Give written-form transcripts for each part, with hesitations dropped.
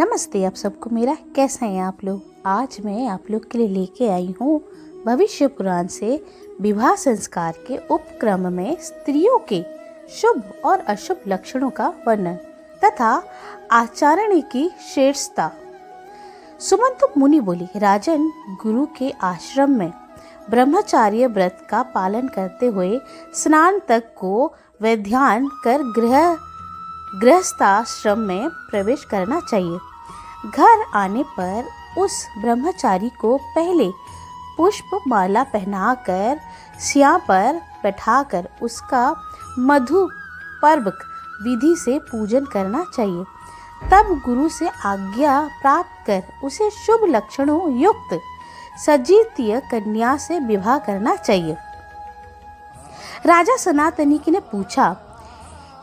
नमस्ते आप सबको मेरा। कैसे हैं आप लोग। आज मैं आप लोग के लिए लेके आई हूँ भविष्य पुराण से विवाह संस्कार के उपक्रम में स्त्रियों के शुभ और अशुभ लक्षणों का वर्णन तथा आचरण की श्रेष्ठता। सुमंतु मुनि बोली, राजन, गुरु के आश्रम में ब्रह्मचार्य व्रत का पालन करते हुए स्नान तक को वैध्यान कर गृहस्थाश्रम में प्रवेश करना चाहिए। घर आने पर उस ब्रह्मचारी को पहले पुष्प माला पहनाकर सिया पर बैठाकर उसका मधुपर्वक विधि से पूजन करना चाहिए। तब गुरु से आज्ञा प्राप्त कर उसे शुभ लक्षणों युक्त सजीतीय कन्या से विवाह करना चाहिए। राजा सनातनी ने पूछा,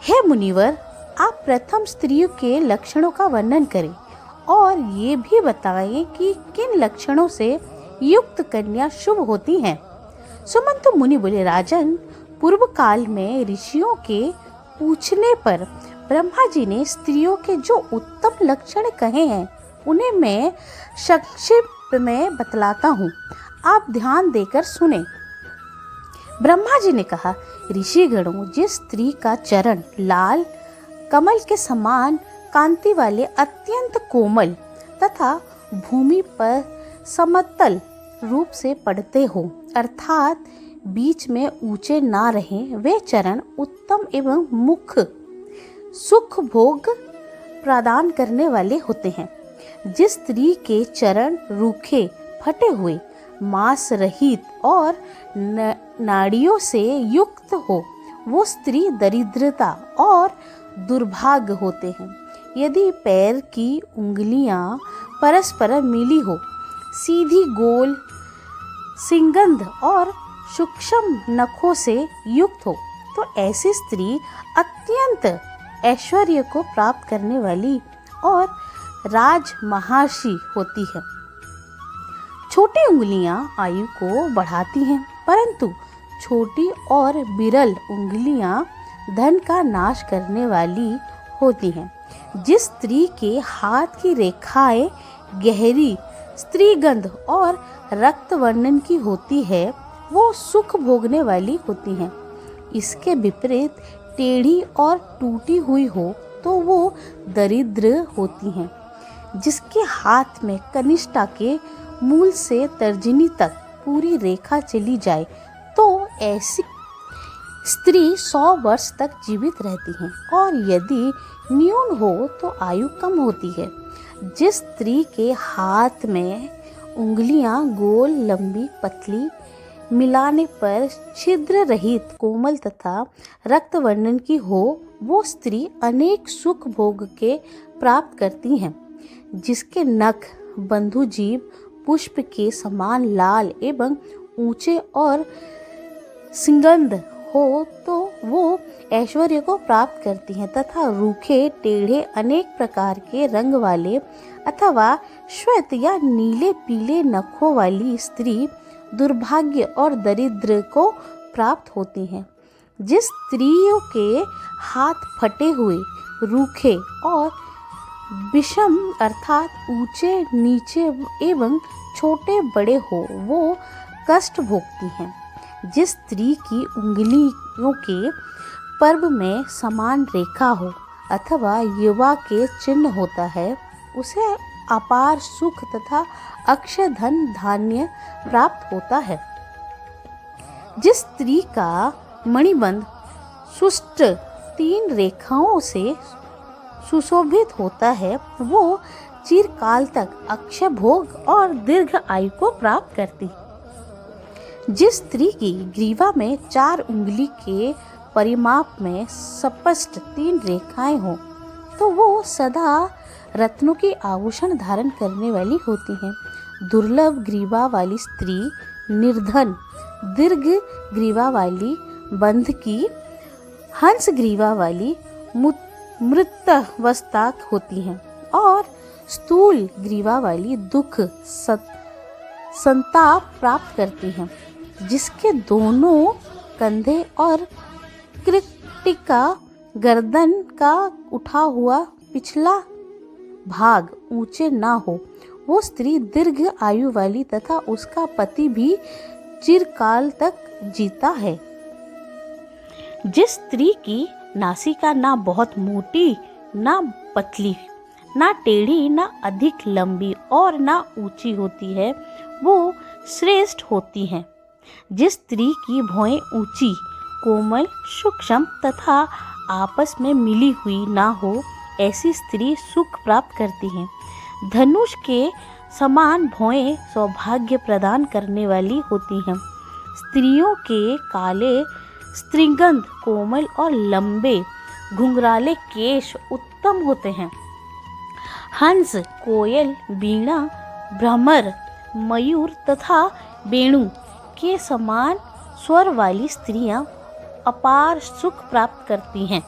हे मुनिवर, आप प्रथम स्त्रियों के लक्षणों का वर्णन करें और ये भी बताएं कि किन लक्षणों से युक्त कन्या शुभ होती हैं। सुमंतु मुनि बोले, राजन, पूर्व काल में ऋषियों के पूछने पर ब्रह्मा जी ने स्त्रियों के जो उत्तम लक्षण कहे हैं उन्हें मैं संक्षिप्त में बतलाता हूँ, आप ध्यान देकर सुने। ब्रह्मा जी ने कहा, ऋषिगणों, जिस स्त्री का चरण लाल कमल के समान कांति वाले अत्यंत कोमल तथा भूमि पर समतल रूप से पड़ते हो, अर्थात बीच में ऊंचे ना रहें, वे चरण उत्तम एवं मुख सुख भोग प्रदान करने वाले होते हैं। जिस स्त्री के चरण रूखे फटे हुए मांस रहित और नाड़ियों से युक्त हो, वो स्त्री दरिद्रता और दुर्भाग्य होते हैं। यदि पैर की उंगलियां परस्पर मिली हो, सीधी गोल सिंगंध और सूक्ष्म नखों से युक्त हो, तो ऐसी स्त्री अत्यंत ऐश्वर्य को प्राप्त करने वाली और राजमहाषी होती है। छोटी उंगलियां आयु को बढ़ाती हैं, परंतु छोटी और विरल उंगलियां धन का नाश करने वाली होती हैं। जिस स्त्री के हाथ की रेखाएं गहरी स्त्रीगंध और रक्त वर्णन की होती है, वो सुख भोगने वाली होती हैं। इसके विपरीत टेढ़ी और टूटी हुई हो तो वो दरिद्र होती हैं। जिसके हाथ में कनिष्ठा के मूल से तर्जनी तक पूरी रेखा चली जाए, तो ऐसी स्त्री 100 वर्ष तक जीवित रहती हैं, और यदि न्यून हो तो आयु कम होती है। जिस स्त्री के हाथ में उंगलियां गोल लंबी पतली मिलाने पर छिद्र रहित कोमल तथा रक्त वर्णन की हो, वो स्त्री अनेक सुख भोग के प्राप्त करती हैं। जिसके नख बंधु जीव पुष्प के समान लाल एवं ऊंचे और सिंगंध हो, तो वो ऐश्वर्य को प्राप्त करती हैं, तथा रूखे टेढ़े अनेक प्रकार के रंग वाले अथवा श्वेत या नीले पीले नखों वाली स्त्री दुर्भाग्य और दरिद्र को प्राप्त होती हैं। जिस स्त्रियों के हाथ फटे हुए, रूखे और विषम अर्थात ऊंचे नीचे एवं छोटे बड़े हो, वो कष्ट भोगती हैं। जिस स्त्री की उंगलियों के पर्व में समान रेखा हो अथवा युवा के चिन्ह होता है, उसे अपार सुख तथा अक्षय धन धान्य प्राप्त होता है। जिस स्त्री का मणिबंध सुष्ट 3 रेखाओं से सुशोभित होता है, वो चिरकाल तक अक्षय भोग और दीर्घ आयु को प्राप्त करती है। जिस स्त्री की ग्रीवा में 4 उंगली के परिमाप में स्पष्ट 3 रेखाएं हो, तो वो सदा रत्नों के आभूषण धारण करने वाली होती हैं। दुर्लभ ग्रीवा वाली स्त्री निर्धन, दीर्घ ग्रीवा वाली बंध की, हंस ग्रीवा वाली मृतावस्था होती हैं, और स्थूल ग्रीवा वाली दुख संताप प्राप्त करती हैं। जिसके दोनों कंधे और कृतिका गर्दन का उठा हुआ पिछला भाग ऊंचे ना हो, वो स्त्री दीर्घ आयु वाली तथा उसका पति भी चिरकाल तक जीता है। जिस स्त्री की नासिका ना बहुत मोटी ना पतली, ना टेढ़ी ना अधिक लंबी और ना ऊंची होती है, वो श्रेष्ठ होती हैं। जिस स्त्री की भौहें ऊंची, कोमल, सूक्ष्म तथा आपस में मिली हुई ना हो, ऐसी स्त्री सुख प्राप्त करती हैं। धनुष के समान भौहें सौभाग्य प्रदान करने वाली होती हैं। स्त्रियों के काले स्त्रीगंध, कोमल और लंबे घुंघराले केश उत्तम होते हैं। हंस, कोयल, वीणा, भ्रमर, मयूर तथा वेणु के समान स्वर वाली स्त्रियां अपार सुख प्राप्त करती हैं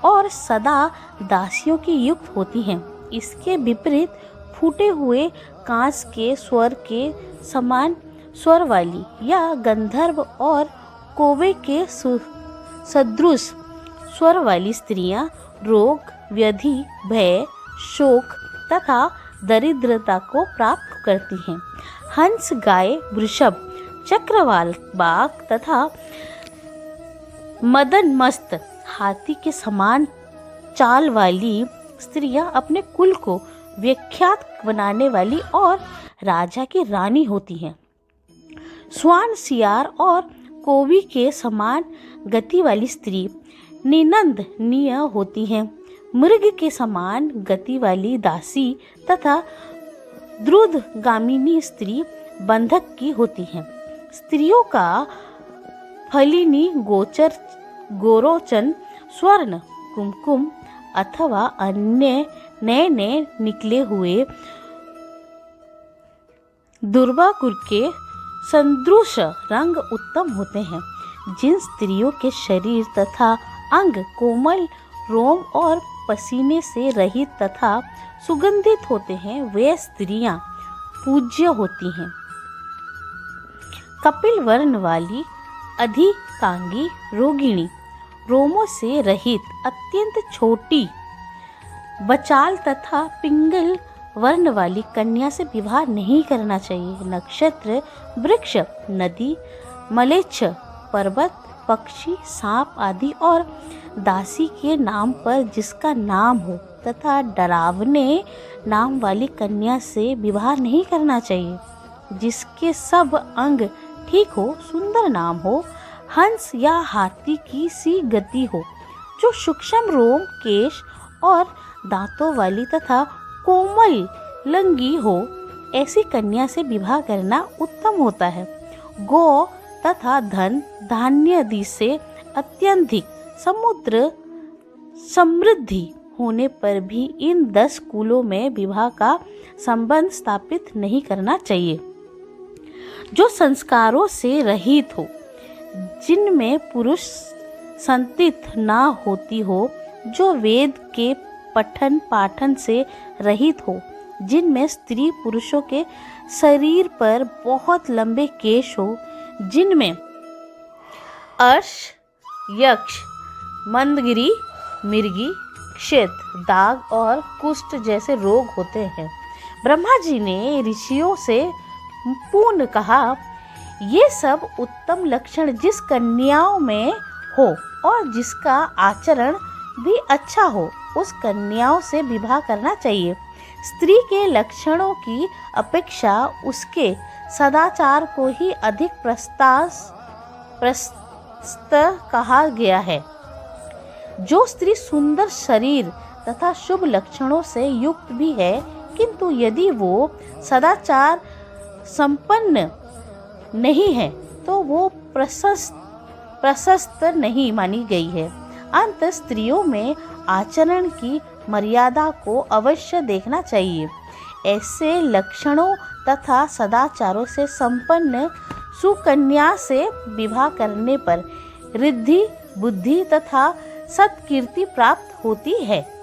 और सदा दासियों की युक्त होती हैं। इसके विपरीत फूटे हुए कांस के स्वर के समान स्वर वाली या गंधर्व और कौवे के सदृश स्वर वाली स्त्रियां रोग, व्याधि, भय, शोक तथा दरिद्रता को प्राप्त करती हैं। हंस, गाय, वृषभ, चक्रवाल, बाघ तथा मदन मस्त हाथी के समान चाल वाली स्त्रियां अपने कुल को विख्यात बनाने वाली और राजा की रानी होती हैं। श्वान, सियार और कौवी के समान गति वाली स्त्री निनंदनीय होती हैं। मृग के समान गति वाली दासी तथा द्रुतगामिनी स्त्री बंधक की होती हैं। स्त्रियों का फलिनी, गोचर, गोरोचन, स्वर्ण, कुमकुम अथवा अन्य नए नए निकले हुए दुर्वाकुर के सदृश रंग उत्तम होते हैं। जिन स्त्रियों के शरीर तथा अंग कोमल, रोम और पसीने से रहित तथा सुगंधित होते हैं, वे स्त्रियां पूज्य होती हैं। कपिल वर्ण वाली, अधिकांगी, रोगिणी, रोमों से रहित, अत्यंत छोटी, बचाल तथा पिंगल वर्ण वाली कन्या से विवाह नहीं करना चाहिए। नक्षत्र, वृक्ष, नदी, मलेच्छ, पर्वत, पक्षी, सांप आदि और दासी के नाम पर जिसका नाम हो तथा डरावने नाम वाली कन्या से विवाह नहीं करना चाहिए। जिसके सब अंग ठीक हो, सुंदर नाम हो, हंस या हाथी की सी गति हो, जो सूक्ष्म रोम, केश और दांतों वाली तथा कोमल लंगी हो, ऐसी कन्या से विवाह करना उत्तम होता है। गौ तथा धन धान्य आदि से अत्यधिक समुद्र समृद्धि होने पर भी इन 10 कुलों में विवाह का संबंध स्थापित नहीं करना चाहिए। जो संस्कारों से रहित हो, जिनमें पुरुष संतित ना होती हो, जो वेद के पठन पाठन से रहित हो, जिनमें स्त्री पुरुषों के शरीर पर बहुत लंबे केश हो, जिनमें अर्श, यक्ष, मंदगिरी, मिर्गी, क्षेत, दाग और कुष्ठ जैसे रोग होते हैं। ब्रह्मा जी ने ऋषियों से पूर्ण कहा, ये सब उत्तम लक्षण जिस कन्याओं में हो और जिसका आचरण भी अच्छा हो, उस कन्याओं से विवाह करना चाहिए। स्त्री के लक्षणों की अपेक्षा उसके सदाचार को ही अधिक प्रशस्त कहा गया है। जो स्त्री सुंदर शरीर तथा शुभ लक्षणों से युक्त भी है, किंतु यदि वो सदाचार संपन्न नहीं है, तो वो प्रशस्त नहीं मानी गई है। अंत स्त्रियों में आचरण की मर्यादा को अवश्य देखना चाहिए। ऐसे लक्षणों तथा सदाचारों से संपन्न सुकन्या से विवाह करने पर रिद्धि, बुद्धि तथा सत्कीर्ति प्राप्त होती है।